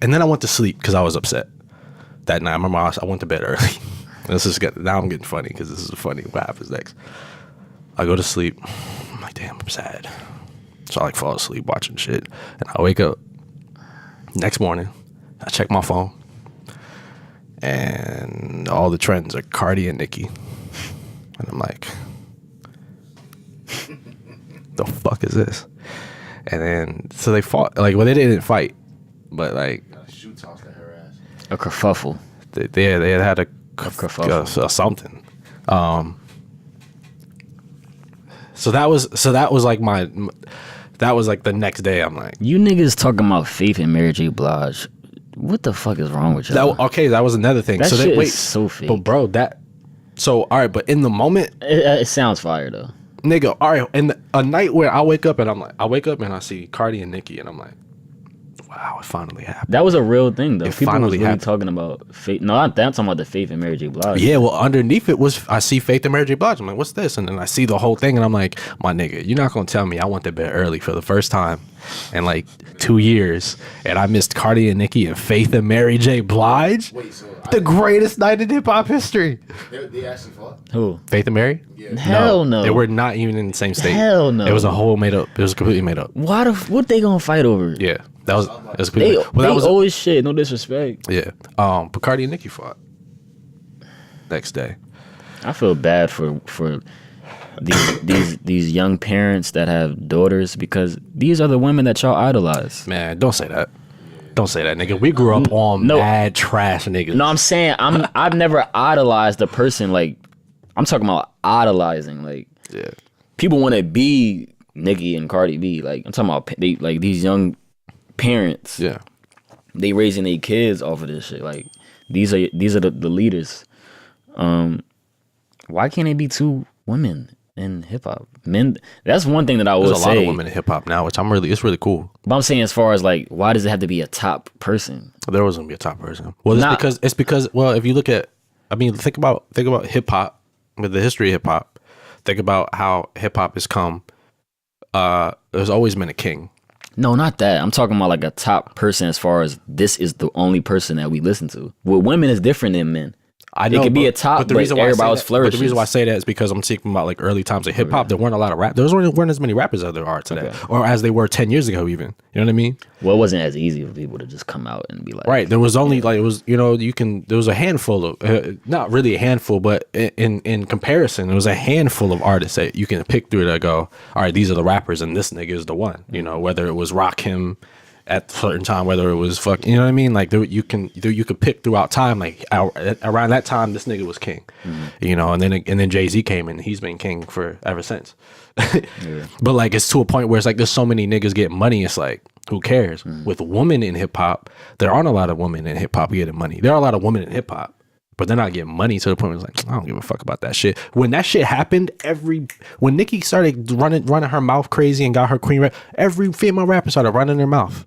And then I went to sleep because I was upset that night. I remember I went to bed early. Now I'm getting funny because this is funny. What happens next? I go to sleep. I'm like, damn, I'm sad. So I like fall asleep watching shit. And I wake up. Next morning, I check my phone. And all the trends are Cardi and Nicki. And I'm like, the fuck is this? And then, so they fought. Like, well, they didn't fight. But, like, shoe tossed at her ass. A kerfuffle. They had a kerfuffle. Something. So that was like that was like the next day. I'm like, you niggas talking about Faith and Mary J. Blige. What the fuck is wrong with y'all? That was another thing. That so shit is so fake. But bro, all right, but in the moment, it sounds fire though. Nigga, all right, and a night where I wake up and I see Cardi and Nicki and I'm like, wow, it finally happened. That was a real thing though. It People finally was really happened. talking about Faith. No, I'm talking about the Faith and Mary J. Blige. Yeah, well, underneath it was, I see Faith and Mary J. Blige. I'm like, what's this? And then I see the whole thing and I'm like, my nigga, you're not gonna tell me I went to bed early for the first time in like 2 years and I missed Cardi and Nicki and Faith and Mary J. Blige? Wait, so the greatest night in hip hop history. They actually fought? Who? Faith and Mary? Yeah. Hell no. They were not even in the same state. Hell no. It was a whole made up. It was completely made up. What they gonna fight over? Yeah. That was They completely, that was always shit. No disrespect. yeah. But Cardi and Nicki fought next day. I feel bad for these young parents that have daughters because these are the women that y'all idolize. Man, don't say that. Don't say that, nigga. We grew up on mad trash niggas. No, I'm saying I've never idolized a person like I'm talking about idolizing. Like people want to be Nicki and Cardi B. Like I'm talking about these young parents. Yeah. They raising their kids off of this shit. Like these are the leaders. Why can't it be two women in hip hop? Men. That's one thing that I would say. There's a lot of women in hip hop now, which it's really cool. But I'm saying as far as like, why does it have to be a top person? There was gonna be a top person. Well, it's because well, if you look at, I mean, think about hip hop with the history of hip hop. Think about how hip hop has come. There's always been a king. No, not that. I'm talking about like a top person as far as this is the only person that we listen to. With women is different than men. I know, it could be a top, but everybody was flourishing. But the reason why I say that is because I'm speaking about like early times of hip hop. There weren't a lot of rap. There weren't as many rappers as there are today, or as they were 10 years ago, even. You know what I mean? Well, it wasn't as easy for people to just come out and be like, right. There was only like it was. You know, there was a handful of not really a handful, but in comparison, there was a handful of artists that you can pick through that go, all right, these are the rappers, and this nigga is the one. You know, whether it was Rakim at a certain time, whether it was you know what I mean? Like you could pick throughout time, like around that time, this nigga was king, you know, and then Jay-Z came and he's been king for ever since. But like, it's to a point where it's like, there's so many niggas getting money. It's like, who cares? With women in hip hop, there aren't a lot of women in hip hop getting money. There are a lot of women in hip hop, but they're not getting money to the point where it's like, I don't give a fuck about that shit. When that shit happened, when Nicki started running her mouth crazy and got her queen rap, every female rapper started running their mouth.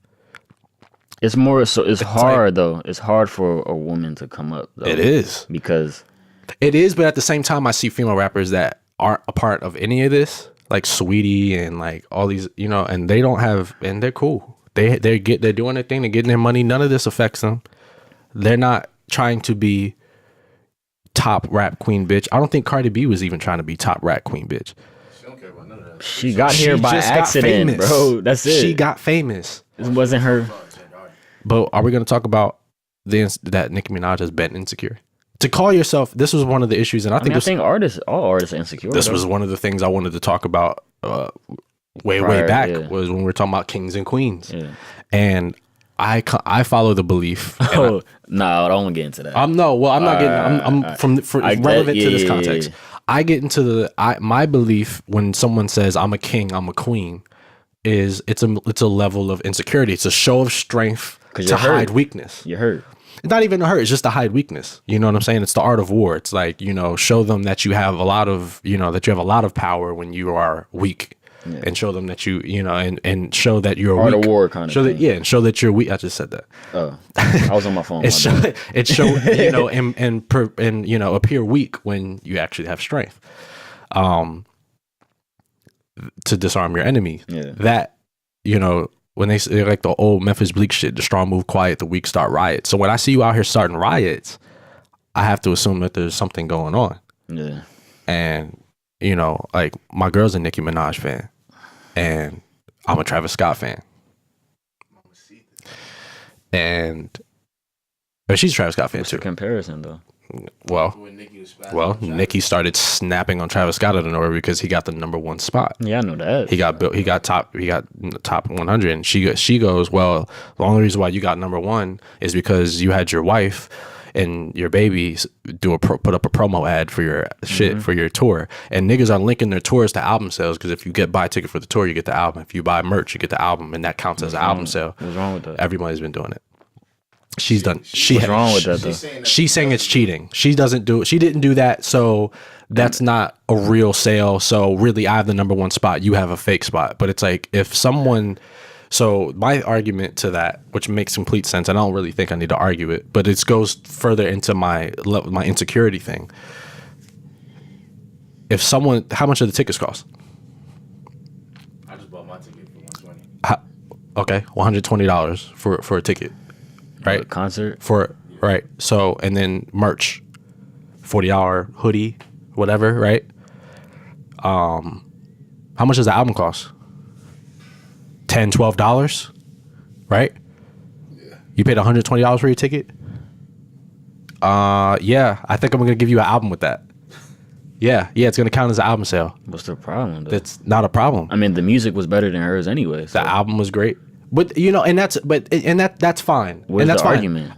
It's more so. It's hard like, though. It's hard for a woman to come up. Though, it is because it is. But at the same time, I see female rappers that aren't a part of any of this, like Sweetie and like all these, you know, and they don't have, and they're cool. They're doing their thing. They're getting their money. None of this affects them. They're not trying to be top rap queen bitch. I don't think Cardi B was even trying to be top rap queen bitch. She don't care about none of that. She got here by accident, bro. That's it. She got famous. It wasn't her. But are we going to talk about that Nicki Minaj has been insecure? To call yourself, this was one of the issues, and I think all artists are insecure. This was one of the things I wanted to talk about way back was when we were talking about kings and queens, and I follow the belief. No, I don't want to get into that. I'm not getting. I'm relevant to this context. I get into my belief when someone says I'm a king, I'm a queen, is it's a level of insecurity. It's a show of strength to hide weakness. You're hurt. It's not even hurt. It's just to hide weakness. You know what I'm saying? It's the art of war. It's like, you know, show them that you have a lot of, you know, that you have a lot of power when you are weak, and show them that you know, and show that you're art weak. of war kind of thing. And show that you're weak. I just said that. Oh, I was on my phone. It show you know, and you know, appear weak when you actually have strength. To disarm your enemy. Yeah. That, you know, when they say like the old Memphis Bleak shit, the strong move quiet, the weak start riots. So when I see you out here starting riots, I have to assume that there's something going on. Yeah. And, you know, like my girl's a Nicki Minaj fan and I'm a Travis Scott fan. And but she's a Travis Scott fan What's too. the comparison though? Well, Well, Nicki started snapping on Travis Scott out of nowhere because he got the #1 spot. Yeah, I know that. He got built. He got top 100. And she goes, well, the only reason why you got #1 is because you had your wife and your babies put up a promo ad for your shit for your tour. And niggas are linking their tours to album sales because if you buy a ticket for the tour, you get the album. If you buy merch, you get the album, and that counts as an album sale. What's wrong with that? Everybody's been doing it. She's done. What's wrong with that though? She's saying it's cheating. She didn't do that, so that's not a real sale. So really, I have the #1 spot. You have a fake spot. But it's like if someone. So my argument to that, which makes complete sense, and I don't really think I need to argue it, but it goes further into my insecurity thing. If someone, how much do the tickets cost? I just bought my ticket for $120. Okay, $120 for a ticket. Right, A concert. Right. So and then merch, $40 hoodie, whatever. Right. How much does the album cost? $10, $12. Right. Yeah. You paid $120 for your ticket. Yeah, I think I'm gonna give you an album with that. Yeah, it's gonna count as an album sale. What's the problem though? That's not a problem. I mean, the music was better than hers anyway. So. The album was great. But you know, and that's fine. What's and that's the fine. argument?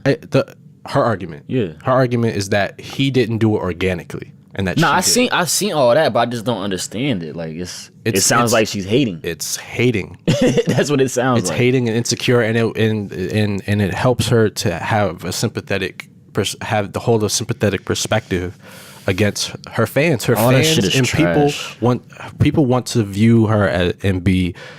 Her argument. Yeah. Her argument is that he didn't do it organically, and that I seen all that, but I just don't understand it. Like it sounds like she's hating. it's hating. That's what it sounds It's like. hating and insecure, and it helps her to have a sympathetic hold a sympathetic perspective against her fans. Her All that fans shit is and trash. people want to view her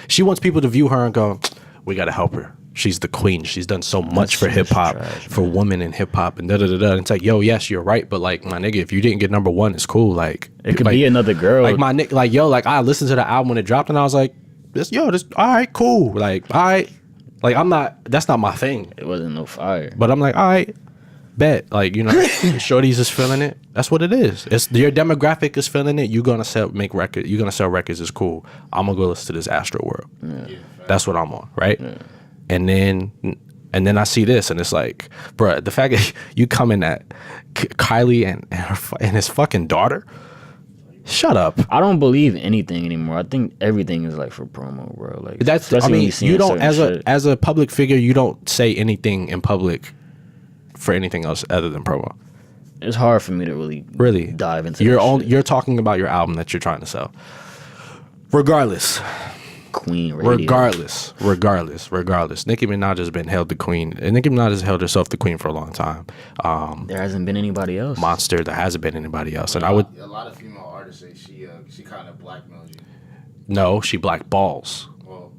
she wants people to view her and go, we got to help her. She's the queen. She's done so much for shit hip is hop, trash, for women in hip hop, and da da da da. It's like, yo, yes, you're right, but like, my nigga, if you didn't get #1, it's cool. Like, It could like, be another girl. like my Nick, like yo, like I listened to the album when it dropped, and I was like, this all right, cool. Like, all right, like that's not my thing, It wasn't no fire. but I'm like, all right, bet, like, you know, shorties is feeling it. That's what it is. It's your demographic is feeling it. You're gonna sell records. It's cool. I'm gonna go listen to this Astro World. Yeah, That's what I'm on, right? And then I see this, and it's like, bruh, the fact that you coming at Kylie and his fucking daughter. Shut up. I don't believe anything anymore. I think everything is like for promo, bro. Like That's. I especially when mean, seeing you don't certain shit. as a public figure, you don't say anything in public for anything else other than promo. It's hard for me to really dive into. that shit. You're talking about your album that you're trying to sell. Regardless, Queen Radio. regardless. Nicki Minaj has been held the queen, and Nicki Minaj has held herself the queen for a long time. There hasn't been anybody else. Monster, there hasn't been anybody else, and a I would lot of female artists say she kind of blackmails you. no, she blackballs. Well,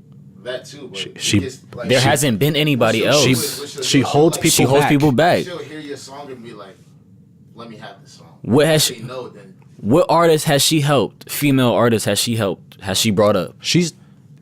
that too. But She- it gets, like, There hasn't been anybody else. She holds people She holds back. people back. She'll hear your song and be like, "Let me have this song." What has If she? they know, then What artist has she helped? Female artist has she helped? Has she brought up? She's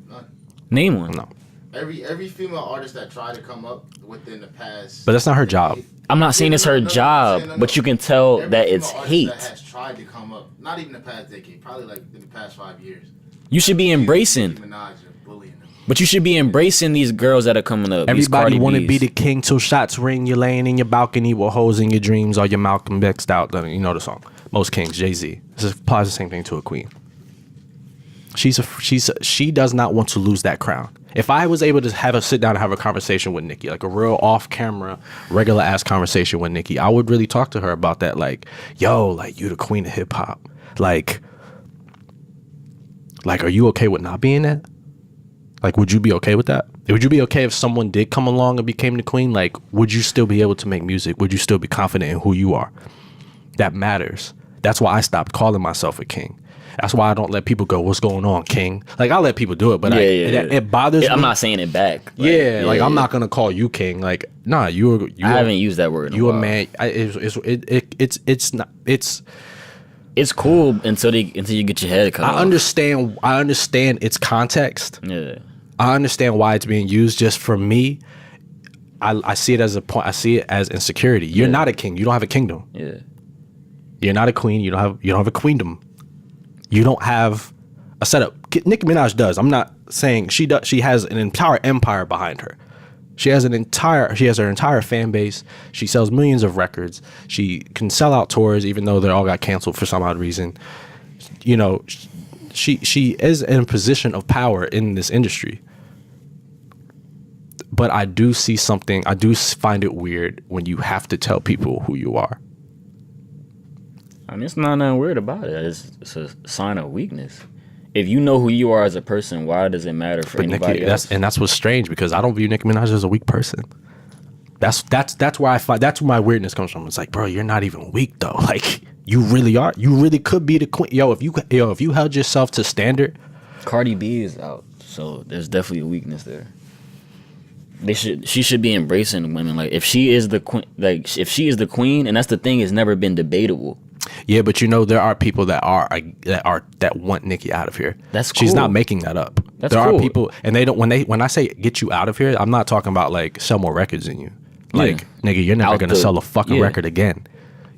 none. Name one. no, Every female artist that tried to come up within the past, but that's not her job. I'm not saying it's her job, but you can tell every that female it's artist hate. that has tried to come up, not even the past decade, probably like in the past 5 years. You should be embracing, Nicki Minaj is bullying them. but you should be embracing these girls that are coming up. Everybody want to be be the king till shots ring. You're laying in your balcony with hoes in your dreams, or your Malcolm X'd out. You know the song. Most kings, Jay-Z. This applies the same thing to a queen. She does not want to lose that crown. If I was able to sit down and have a conversation with Nicki, like a real off-camera, regular-ass conversation with Nicki, I would really talk to her about that. Like, yo, like, you the queen of hip-hop. Like, are you okay with not being that? Like, would you be okay with that? Would you be okay if someone did come along and became the queen? Like, would you still be able to make music? Would you still be confident in who you are? That matters. That's why I stopped calling myself a king. That's why I don't let people go, what's going on, king? Like, I'll let people do it, but it bothers me. I'm not saying it back. Like, I'm not gonna call you king. Like, nah, you. I haven't used that word. In you a a while. man. It's not. It's cool until you get your head cut off. I understand its context. Yeah. I understand why it's being used. Just for me, I see it as a point. I see it as insecurity. You're not a king. You don't have a kingdom. Yeah. You're not a queen. You don't have a queendom. You don't have a setup. Nicki Minaj does. I'm not saying she does. She has an entire empire behind her. She has her entire fan base. She sells millions of records. She can sell out tours, even though they all got canceled for some odd reason. You know, she is in a position of power in this industry. But I do see something. I do find it weird when you have to tell people who you are. I mean, it's not nothing weird about it. It's a sign of weakness. If you know who you are as a person, why does it matter for anybody else? That's what's strange, because I don't view Nicki Minaj as a weak person. That's where I find, that's where my weirdness comes from. It's like, bro, you're not even weak though. Like, you really are. You really could be the queen. If you held yourself to standard. Cardi B is out, so there's definitely a weakness there. She should be embracing women. Like, if she is the queen, and that's the thing, it's never been debatable. Yeah, but there are people that want Nicki out of here. That's cool. She's not making that up. That's there cool. are people, and they don't. When I say get you out of here, I'm not talking about like sell more records than you. Like, nigga, you're never gonna sell a fucking record again.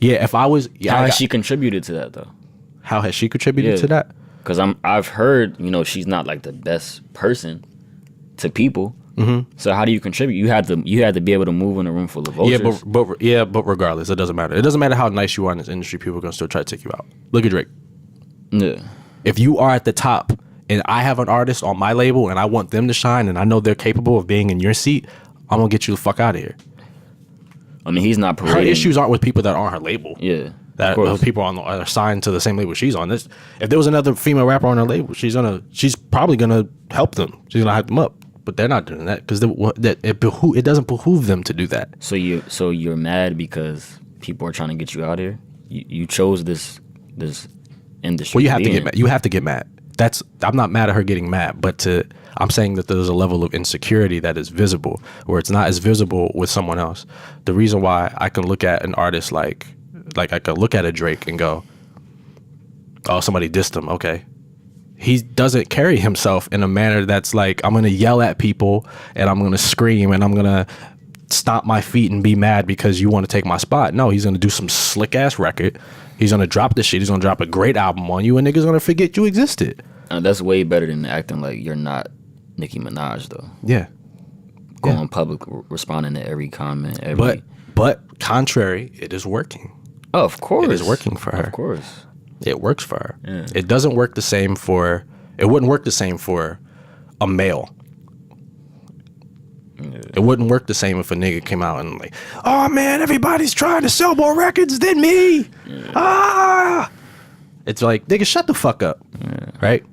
Yeah, if I was, how has she contributed to that though? How has she contributed to that? Because I've heard, she's not like the best person to people. Mm-hmm. So how do you contribute? You had to be able to move in a room full of vultures. But regardless, it doesn't matter. It doesn't matter how nice you are in this industry. People are gonna still try to take you out. Look at Drake. Yeah. If you are at the top and I have an artist on my label and I want them to shine and I know they're capable of being in your seat, I'm gonna get you the fuck out of here. I mean, he's not parading. Her issues aren't with people that aren't her label. Yeah. That people are signed to the same label she's on. If there was another female rapper on her label, she's probably gonna help them. She's gonna hype them up. But they're not doing that because it doesn't behoove them to do that. So you're mad because people are trying to get you out here. You chose this industry. Well, you have to get mad. You have to get mad. I'm not mad at her getting mad, but I'm saying that there's a level of insecurity that is visible where it's not as visible with someone else. The reason why I can look at an artist like I could look at a Drake and go, oh, somebody dissed him. Okay. He doesn't carry himself in a manner that's like, I'm going to yell at people and I'm going to scream and I'm going to stomp my feet and be mad because you want to take my spot. No, he's going to do some slick ass record. He's going to drop this shit. He's going to drop a great album on you and niggas going to forget you existed. That's way better than acting like you're not Nicki Minaj though. Yeah. Going public, responding to every comment. But contrary, it is working. Oh, of course. It is working for her. Of course. It works for her. Yeah. It doesn't work the same for. It wouldn't work the same for a male. Yeah. It wouldn't work the same if a nigga came out and like, oh man, everybody's trying to sell more records than me. Yeah. Ah, it's like, nigga, shut the fuck up, right?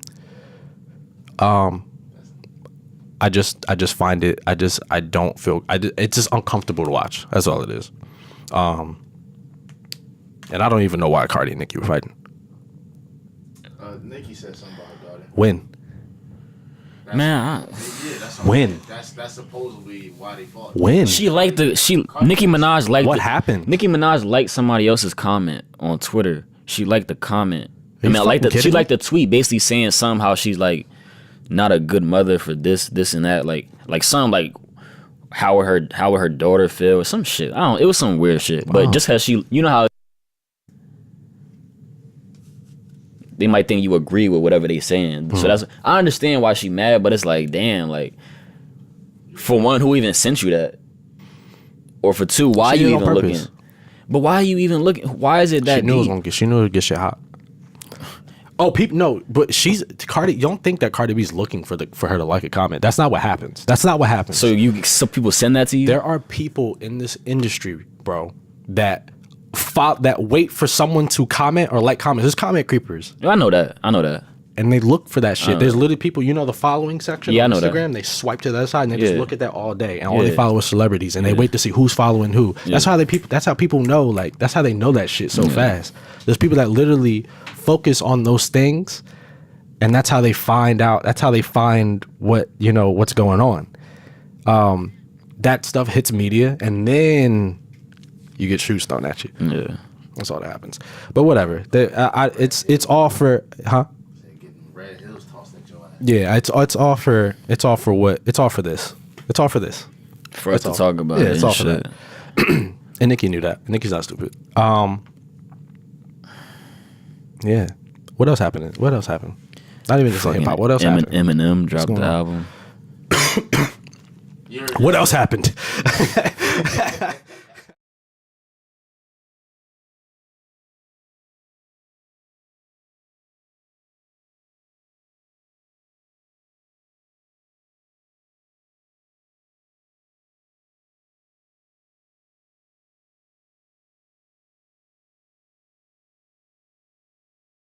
I just find it. I don't feel. It's just uncomfortable to watch. That's all it is. And I don't even know why Cardi and Nicki were fighting. Nicki said something about her daughter. When? When? That's supposedly why they fought. When? Nicki Minaj liked what happened? Nicki Minaj liked somebody else's comment on Twitter. She liked the comment. She liked the tweet basically saying somehow she's like not a good mother for this and that. Like some like how would her daughter feel or some shit. I don't. It was some weird shit. But just how she, how they might think you agree with whatever they saying. So I understand why she mad, but it's like, damn, like, for one, who even sent you that? Or for two, why are you even looking? But why are you even looking? Why is it that she knew it would get shit hot. Oh, people no, but she's Cardi. You don't think that Cardi B's looking for her to like a comment? That's not what happens. So people send that to you? There are people in this industry, bro, that wait for someone to comment or like comments. There's comment creepers. I know that. And they look for that shit. There's literally people, the following section on Instagram, they swipe to the other side and they just look at that all day. And all they follow is celebrities and they wait to see who's following who. That's how people know, like, that's how they know that shit so fast. There's people that literally focus on those things and that's how they find out. That's how they find what's going on. That stuff hits media and then you get shoes thrown at you. Yeah. That's all that happens. But whatever. It's all for, huh? Getting red hills tossed at your ass. Yeah, it's all for this. It's all for this. For us to all. talk about Yeah, it it's and all for shit. that. And Nicki knew that. Nicki's not stupid. Yeah. What else happened? Not even just hip hop. What else happened? Eminem dropped the going on? album. You're- What else happened?